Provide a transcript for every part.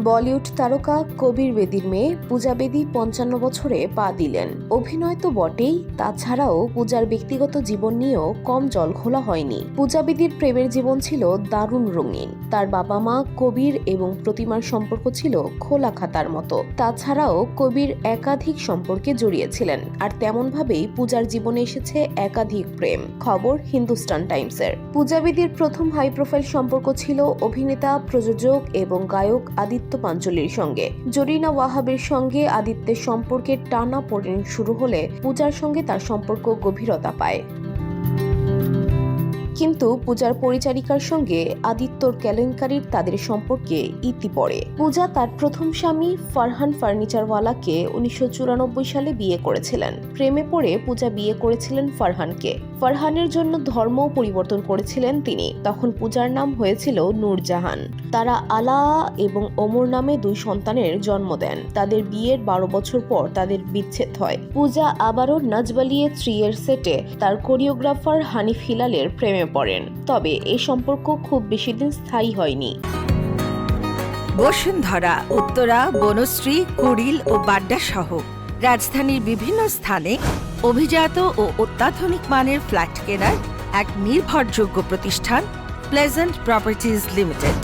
বলিউড তারকা কবির বেদীর মেয়ে পূজা বেদী ৫৫ বছরে পা দিলেন। অভিনয় তো বটেই, তাছাড়াও পূজার ব্যক্তিগত জীবন নিয়েও কম জল ঘোলা হয়নি। পূজা বেদীর প্রেমের জীবন ছিল দারুণ রঙিন। তার বাবা মা কবির এবং প্রতিমার সম্পর্ক ছিল খোলা খাতার মতো। তাছাড়াও কবির একাধিক সম্পর্কে জড়িয়েছিলেন, আর তেমনভাবেই পূজার জীবনে এসেছে একাধিক প্রেম। খবর হিন্দুস্তান টাইমসের। পূজা বেদীর প্রথম হাই প্রোফাইল সম্পর্ক ছিল অভিনেতা, প্রযোজক এবং গায়ক আদিত্য পাঞ্চলির সঙ্গে। জরিনা ওয়াহাবের সঙ্গে আদিত্যের সম্পর্কের টানাপোড়েন শুরু হলে পূজার সঙ্গে তার সম্পর্ক গভীরতা পায়। কিন্তু পূজার পরিচারিকার সঙ্গে আদিত্যর কেলেঙ্কারির তাদের সম্পর্কে ইতি পড়ে। পূজা তার প্রথম স্বামী ফারহান ফার্নিচারওয়ালাকে ১৯৯৪ সালে বিয়ে করেছিলেন। প্রেমে পড়ে পূজা বিয়ে করেছিলেন ফারহানকে। ফারহানের জন্য ধর্মও পরিবর্তন করেছিলেন তিনি। তখন পূজার নাম হয়েছিল নূরজাহান। তারা আলা এবং ওমর নামে ২ সন্তানের জন্ম দেন। তাদের বিয়ের ১২ বছর পর তাদের বিচ্ছেদ হয়। পূজা আবারও নজবলিয়ে 3 এর সেটে তার কোরিওগ্রাফার হানিফ হিলালের প্রেমে পড়েন। তবে এই সম্পর্ক খুব বেশি দিন স্থায়ী হয়নি। বসুন্ধরা, উত্তরা, বনশ্রী, কুড়িল ও বাড্ডা সহ রাজধানীর বিভিন্ন স্থানে অভিজাত ও অত্যাধুনিক মানের ফ্ল্যাট কেনার এক নির্ভরযোগ্য প্রতিষ্ঠান প্লেজেন্ট প্রপার্টিজ লিমিটেড।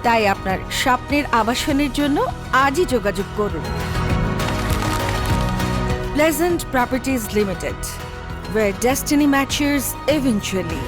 তাই আপনার স্বপ্নের আবাসনের জন্য আজই যোগাযোগ করুন। Pleasant properties limited, where destiny matches eventually.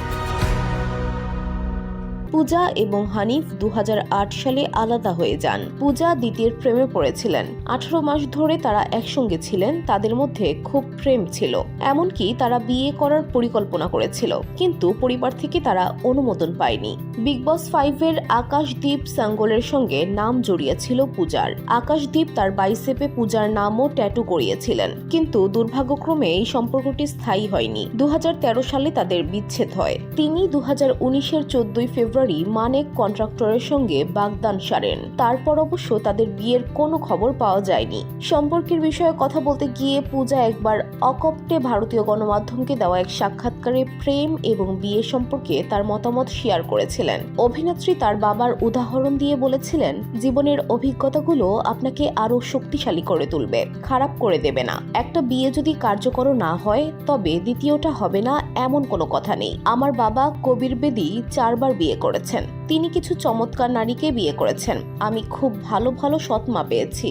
পূজা এবং হানিফ ২০০৮ সালে আলাদা হয়ে যান। পূজা দ্বিতীয় প্রেমে পড়েছিলেন। ১৮ মাস ধরে তারা একসঙ্গে ছিলেন। তাদের মধ্যে খুব প্রেম ছিল, এমনকি তারা বিয়ে করার পরিকল্পনা করেছিল, কিন্তু পরিবার থেকে তারা অনুমোদন পায়নি। বিগ বস 5 এর আকাশদীপ সাঙ্গলের সঙ্গে নাম জড়িয়েছিল পূজার। আকাশদীপ তার বাইসেপে পূজার নামও ট্যাটু করিয়েছিলেন, কিন্তু দুর্ভাগ্যক্রমে এই সম্পর্কটি স্থায়ী হয়নি। ২০১৩ সালে তাদের বিচ্ছেদ হয়। তিনি ২০১৯-এর ১৪ ফেব্রুয়ারি মানেক কন্ট্রাক্টরের সঙ্গে বাগদান সারেন। তারপর অবশ্য তাদের বিয়ের কোনো খবর পাওয়া যায়নি। সম্পর্কের বিষয়ে কথা বলতে গিয়ে পূজা একবার অকপটে ভারতীয় গণমাধ্যমকে দেওয়া এক সাক্ষাৎকারে প্রেম এবং বিয়ে সম্পর্কে তার মতামত শেয়ার করেছিলেন। অভিনেত্রী তার বাবার উদাহরণ দিয়ে বলেছিলেন, জীবনের অভিজ্ঞতাগুলো আপনাকে আরো শক্তিশালী করে তুলবে, খারাপ করে দেবে না। একটা বিয়ে যদি কার্যকর না হয় তবে দ্বিতীয়টা হবে না এমন কোনো কথা নেই। আমার বাবা কবির বেদী 4 বার বিয়ে করেছেন। তিনি কিছু চমৎকার নারীকে বিয়ে করেছেন। আমি খুব ভালো ভালো সৎমা পেয়েছি।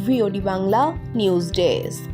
VOD Bangla news desk.